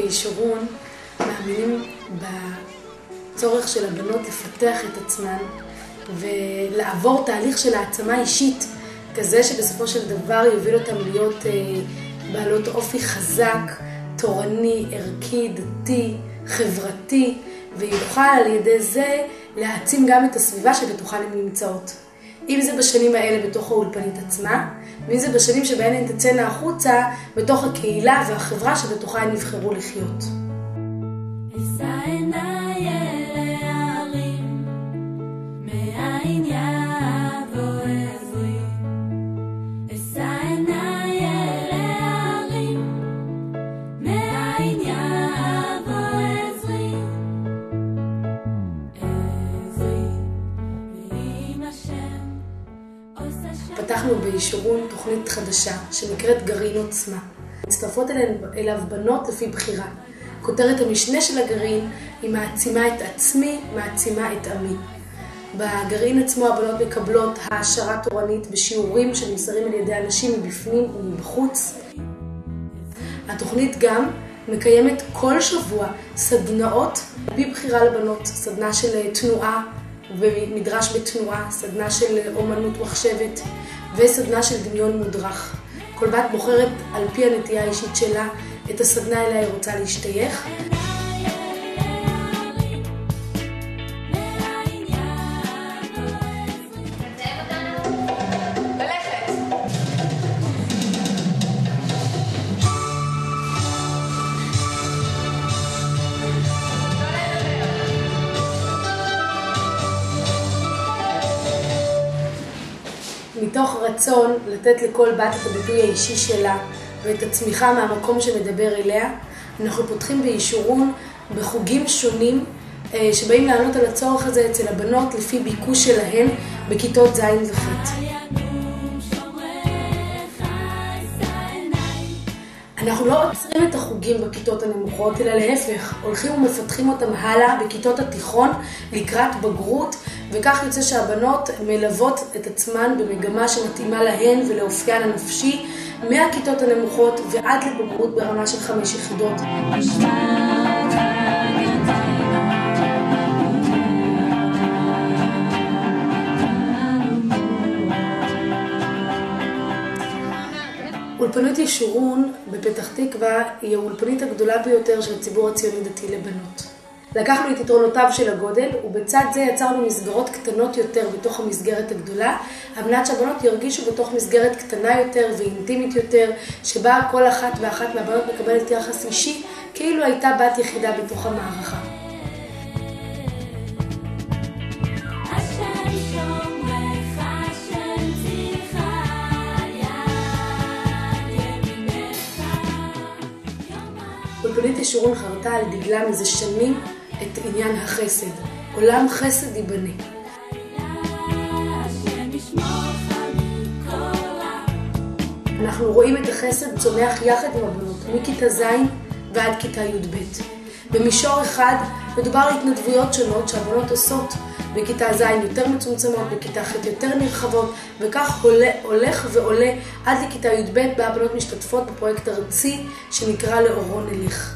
בישורון מאמינים בצורך של הבנות לפתח את עצמן ולעבור תהליך של העצמה אישית, כזה שבסופו של דבר יוביל אותם להיות בעלות אופי חזק, תורני, ערכי, דתי, חברתי, ויוכל על ידי זה להעצים גם את הסביבה שבתוכה הן נמצאות. אם זה בשנים האלה בתוך האולפנית עצמה, ואם זה בשנים שבהן הן תצאנה החוצה בתוך הקהילה והחברה שבתוכה הן נבחרו לחיות. פתחנו בישורון תוכנית חדשה שנקראת גרעין עוצמה. מצטרפות אליו בנות לפי בחירה. כותרת המשנה של הגרעין היא מעצימה את עצמי, מעצימה את עמי. בגרעין עצמו הבנות מקבלות העשרה תורנית בשיעורים שנמסרים על ידי אנשים מבפנים ומבחוץ. התוכנית גם מקיימת כל שבוע סדנאות בבחירה לבנות, סדנה של תנועה ומדרש בתנועה, סדנה של אומנות מחשבת וסדנה של דמיון מודרך. כל בת בוחרת על פי הנטייה האישית שלה את הסדנה אליה היא רוצה להשתייך. מתוך רצון לתת לכל בת את הביטוי האישי שלה ואת הצמיחה מהמקום שמדבר אליה, אנחנו פותחים בישורון בחוגים שונים שבאים לענות על הצורך הזה אצל הבנות לפי ביקוש שלהן בכיתות ז' וח'. אנחנו לא עוצרים את החוגים בכיתות הנמוכות, אלא להפך, הולכים ומפתחים אותם הלאה בכיתות התיכון לקראת בגרות, וכך יוצא שהבנות מלוות את עצמן במגמה שמתאימה להן ולאופיין הנפשי, מהכיתות הנמוכות ועד לבגרות ברמה של 5 יחידות. אולפנית ישורון בפתח תקווה היא האולפנית הגדולה ביותר של הציבור הציוני דתי לבנות. לקחנו את יתרונותיו של הגודל, ובצד זה יצרנו מסגרות קטנות יותר בתוך המסגרת הגדולה, על מנת שהבנות ירגישו בתוך מסגרת קטנה יותר ואינטימית יותר, שבה כל אחת ואחת מהבנות מקבלת יחס אישי, כאילו הייתה בת יחידה בתוך המערכה. אולפנית ישורון חרתה על דגלה מזה שנים את עניין החסד. עולם חסד ייבנה. אנחנו רואים את החסד צומח יחד עם הבנות, מכיתה ז' ועד כיתה י"ב. במישור אחד מדובר על התנדבויות שונות שהבנות עושות בכיתה ז' יותר מצומצמות, בכיתה ח' יותר נרחבות, וכך הולך ועולה עד לכיתה י"ב, בה הבנות משתתפות בפרויקט ארצי שנקרא לאורון נלך.